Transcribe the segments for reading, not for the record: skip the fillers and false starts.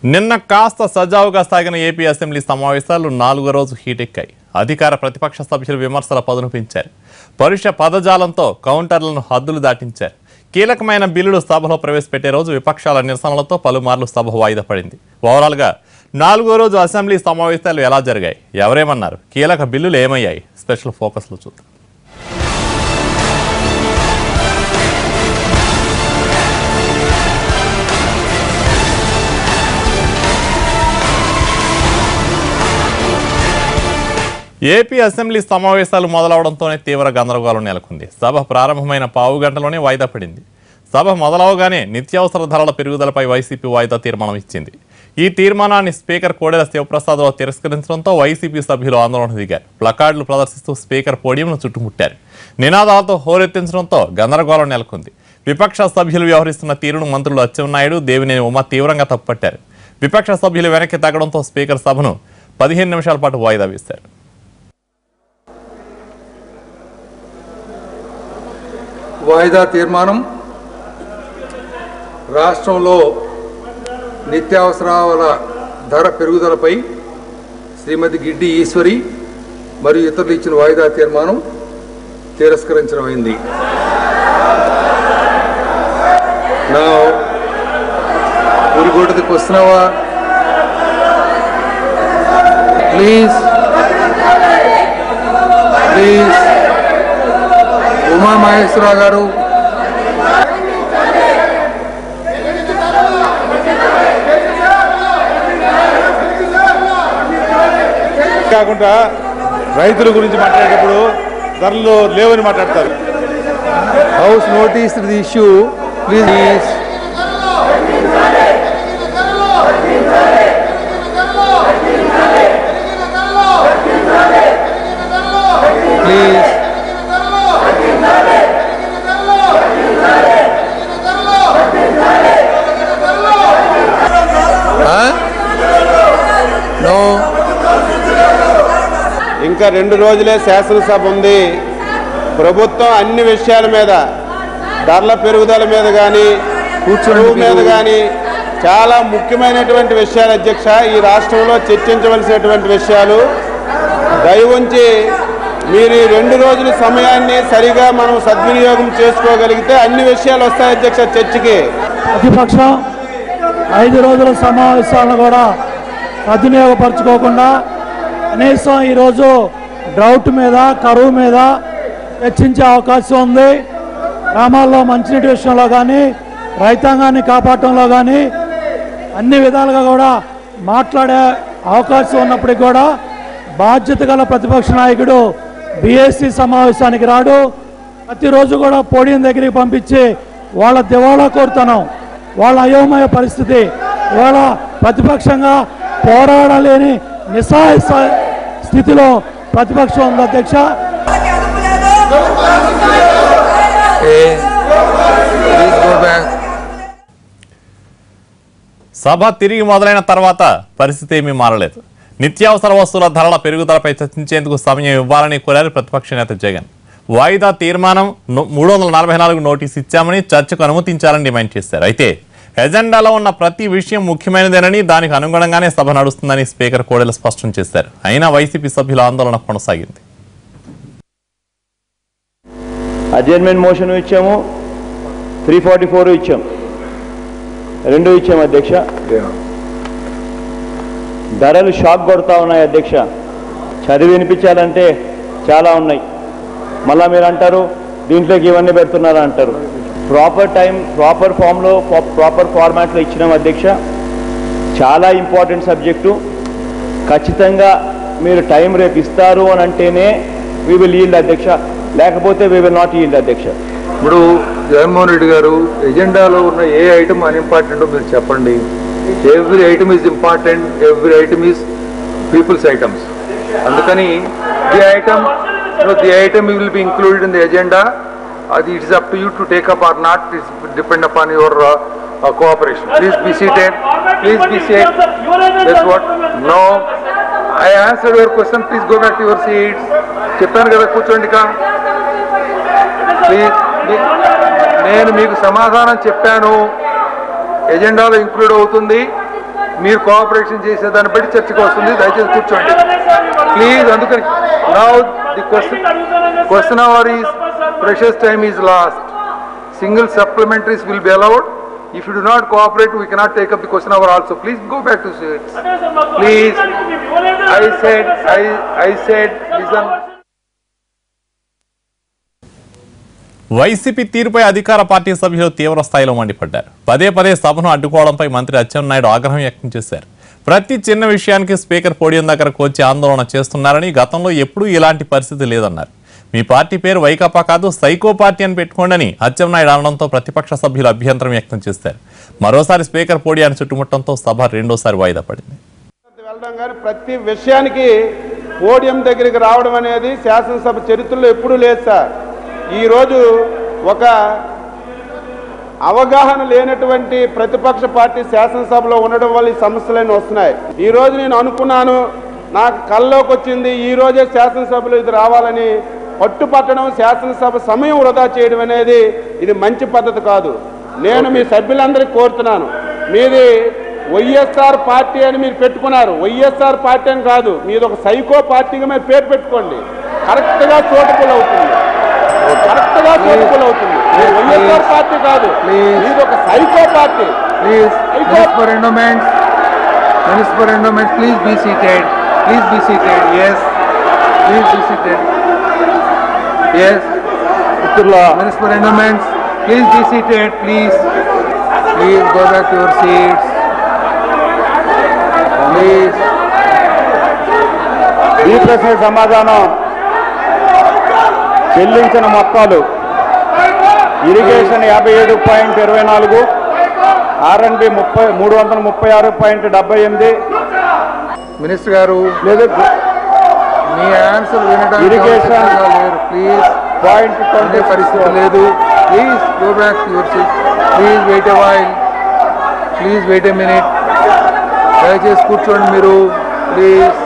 నిన్న కాస్త సజావుగా సాగిన ఏపీ అసెంబ్లీ సమావేశాలు 4వ రోజు హీటెక్కాయి. అధికార ప్రతిపక్ష సభ్యులు విమర్శల పదును పెంచారు. పరుష పదజాలంతో కౌంటర్లను హద్దులు దాటించారు. కీలకమైన బిల్లులు సభలో ప్రవేశపెట్టే రోజు విపక్షాల నిరసనలతో పలుమార్లు సభ వాయిదా పడింది. ఓవరాల్గా 4వ రోజు అసెంబ్లీ సమావేశాలు ఎలా జరిగాయి, ఎవరేమన్నారు, కీలక బిల్లులు ఏమయ్యాయి, స్పెషల్ ఫోకస్లో చూద్దాం. ఏపీ అసెంబ్లీ సమావేశాలు మొదలవడంతోనే తీవ్ర గందరగోళం నెలకొంది. సభ ప్రారంభమైన పావు గంటలోనే వాయిదా పడింది. సభ మొదలవగానే నిత్యావసర ధరల పెరుగుదలపై వైసీపీ వాయిదా తీర్మానం ఇచ్చింది. ఈ తీర్మానాన్ని స్పీకర్ కోడెల శివప్రసాదరావు తిరస్కరించడంతో వైసీపీ సభ్యులు ఆందోళన దిగారు. ప్లకార్డులు ప్రదర్శిస్తూ స్పీకర్ పోడియంను చుట్టుముట్టారు. నినాదాలతో హోరెత్తించడంతో గందరగోళం నెలకొంది. విపక్ష సభ్యులు వ్యవహరిస్తున్న తీరును మంత్రులు అచ్చెన్నాయుడు, దేవినేని ఉమ తీవ్రంగా తప్పుపట్టారు. విపక్ష సభ్యులు వెనక్కి తగ్గడంతో స్పీకర్ సభను 15 నిమిషాల పాటు వాయిదా వేశారు. వాయిదా తీర్మానం రాష్ట్రంలో నిత్యావసరాల ధర పెరుగుదలపై శ్రీమతి గిడ్డి ఈశ్వరి మరియు ఇతరులు ఇచ్చిన వాయిదా తీర్మానం తిరస్కరించడమైంది. నా ఊరిగోటది వస్తున్నావా ప్లీజ్ ప్లీజ్. ఉమా మహేశ్వరరావు గారు కాకుండా రైతుల గురించి మాట్లాడేటప్పుడు ధరలు లేవని మాట్లాడతారు. House notice the issue please. Please ఇంకా 2 రోజులే శాసనసభ ఉంది. ప్రభుత్వం అన్ని విషయాల మీద, ధరల పెరుగుదల మీద కానీ, కూర్చుని మీద కానీ చాలా ముఖ్యమైనటువంటి విషయాలు అధ్యక్ష ఈ రాష్ట్రంలో చర్చించవలసినటువంటి విషయాలు. దయవుంచి మీరు ఈ 2 రోజుల సమయాన్ని సరిగా మనం సద్వినియోగం చేసుకోగలిగితే అన్ని విషయాలు వస్తాయి అధ్యక్ష చర్చకి. ప్రతిపక్షం 5 రోజుల సమావేశాలను కూడా సద్వినియోగపరచుకోకుండా కనీసం ఈరోజు డ్రౌట్ మీద, కరువు మీద చర్చించే అవకాశం ఉంది. గ్రామాల్లో మంచినీటి విషయంలో కానీ, రైతాంగాన్ని కాపాడటంలో కానీ అన్ని విధాలుగా కూడా మాట్లాడే అవకాశం ఉన్నప్పటికీ కూడా బాధ్యత గల ప్రతిపక్ష నాయకుడు బీఎస్సీ సమావేశానికి రాడు. ప్రతిరోజు కూడా పోడియం దగ్గరికి పంపించి వాళ్ళ దివాళా కోరుతున్నాం, వాళ్ళ అయోమయ పరిస్థితి, ఇవాళ ప్రతిపక్షంగా పోరాడలేని నిస్సహాయ స్థితిలో ప్రతిపక్షం ఉంది అధ్యక్ష. సభ తిరిగి మొదలైన తర్వాత పరిస్థితి ఏమీ మారలేదు. నిత్యావసర వస్తువుల ధరల పెరుగుదలపై చర్చించేందుకు సమయం ఇవ్వాలని కోరారు ప్రతిపక్ష నేత జగన్. వాయిదా తీర్మానం 344 నోటీసు ఇచ్చామని చర్చకు అనుమతించాలని డిమాండ్ చేశారు. అయితే ఎజెండాలో ఉన్న ప్రతి విషయం ముఖ్యమైనదేనని, దానికి అనుగుణంగానే సభ నడుస్తుందని స్పీకర్ కోడెల స్పష్టం చేశారు. అయినా వైసీపీ సభ్యుల ఆందోళన కొనసాగింది. అడ్జర్న్మెంట్ మోషన్ ఇచ్చాము, 344 ఇచ్చాం, 2 ఇచ్చాము అధ్యక్ష. ధరలు షాక్ కొడతా ఉన్నాయి అధ్యక్ష. చదివి వినిపించాలంటే చాలా ఉన్నాయి. మళ్ళా మీరు అంటారు దీంట్లోకి ఇవన్నీ పెడుతున్నారా అంటారు. ప్రాపర్ టైం, ప్రాపర్ ఫామ్లో, ప్రాపర్ ఫార్మాట్లో ఇచ్చినాం అధ్యక్ష. చాలా ఇంపార్టెంట్ సబ్జెక్టు. ఖచ్చితంగా మీరు టైం రేపు ఇస్తారు అని అంటేనే వీ విల్ ఈల్డ్ అధ్యక్ష, లేకపోతే వీ విల్ నాట్ ఈల్డ్ అధ్యక్ష. ఇప్పుడు జగన్మోహన్ రెడ్డి గారు ఎజెండాలో ఉన్న ఏ ఐటమ్ అన్ఇంపార్టెంటో మీరు చెప్పండి. Every item is important, every item is people's items. అందుకని the item will be included in the agenda. It is up to you to take up or not. It depend upon your cooperation. Please be seated. Please be seated. That's what. No, I answered your question. Please go back to your seats. చెప్పాను కదా కూర్చోండి. Please, నేను మీకు సమాధానం చెప్పాను. ఎజెండాలో include అవుతుంది. మీరు cooperation చేసేదాన్ని బట్టి చర్చకు వస్తుంది. దయచేసి కూర్చోండి ప్లీజ్. అందుకని now the question hour is precious time is lost. Single supplementaries will be allowed. If you do not cooperate, we cannot take up the question hour also. Please go back to seats. Please. I said, listen. YCP తీరుపై అధికార party సభ్యులు తీవ్ర స్థాయిలో మండిపడ్డారు. పదే పదే సభను అడ్డుకోవడంపై మంత్రి అచ్చెన్నాయుడు ఆగ్రహం వ్యక్తం చేశారు. ప్రతి చిన్న విషయానికి స్పీకర్ పోడియం దగ్గరకు వచ్చి ఆందోళన చేస్తున్నారని, గతంలో ఎప్పుడూ ఇలాంటి పరిస్థితి లేదన్నారు. మీ పార్టీ పేరు వైకాపా కాదు సైకో పార్టీ అని పెట్టుకోండి అచ్చెన్నాయుడు అనడంతో ప్రతిపక్ష సభ్యులు అభ్యంతరం వ్యక్తం చేశారు. మరోసారి స్పీకర్ పోడియాన్ని చుట్టుముట్టడంతో సభ రెండోసారి వాయిదా పడింది. వెళ్ళడం కానీ ప్రతి విషయానికి పోడియం దగ్గరికి రావడం అనేది శాసనసభ చరిత్రలో ఎప్పుడూ లేదు సార్. ఈరోజు ఒక అవగాహన లేనటువంటి ప్రతిపక్ష పార్టీ శాసనసభలో ఉండడం వల్ల ఈ సమస్యలన్నీ వస్తున్నాయి. ఈరోజు నేను అనుకున్నాను, నాకు కల్లోకి వచ్చింది, ఈరోజే శాసనసభలో ఇది రావాలని పట్టుపట్టడం, శాసనసభ సమయం వృధా చేయడం అనేది ఇది మంచి పద్ధతి కాదు. నేను మీ సభ్యులందరికీ కోరుతున్నాను, మీది వైఎస్ఆర్ పార్టీ అని మీరు పెట్టుకున్నారు, వైఎస్ఆర్ పార్టీ అని కాదు, మీది ఒక సైకో పార్టీగా మీరు పేరు పెట్టుకోండి. కరెక్ట్గా సూటబుల్ అవుతుంది, కరెక్ట్గా సూటబుల్ అవుతుంది. వైఎస్ఆర్ పార్టీ కాదు, మీది ఒక psycho party. Please for endowments, please be seated. Please be seated. Yes, please be seated. Yes, Minister for Endowments, please be seated. Please go back to your seats. Please. ఈ ప్రశ్న సమాధానం చెల్లించిన మొత్తాలు irrigation 57.24, R&B 336.78. Minister గారు లేదా మీ answer వినడానికి irrigation లేరు. ప్లీజ్ .20 పరిస్థితి లేదు. Please go back to your seat. Please wait a while. Please wait a minute. దయచేసి కూర్చోండి మీరు please.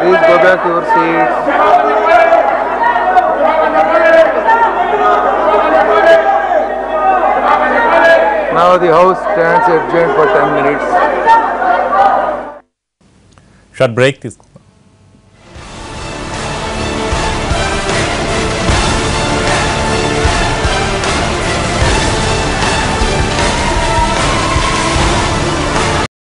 Please go back to your seats. Now the House stands adjourned for 10 minutes. Short break.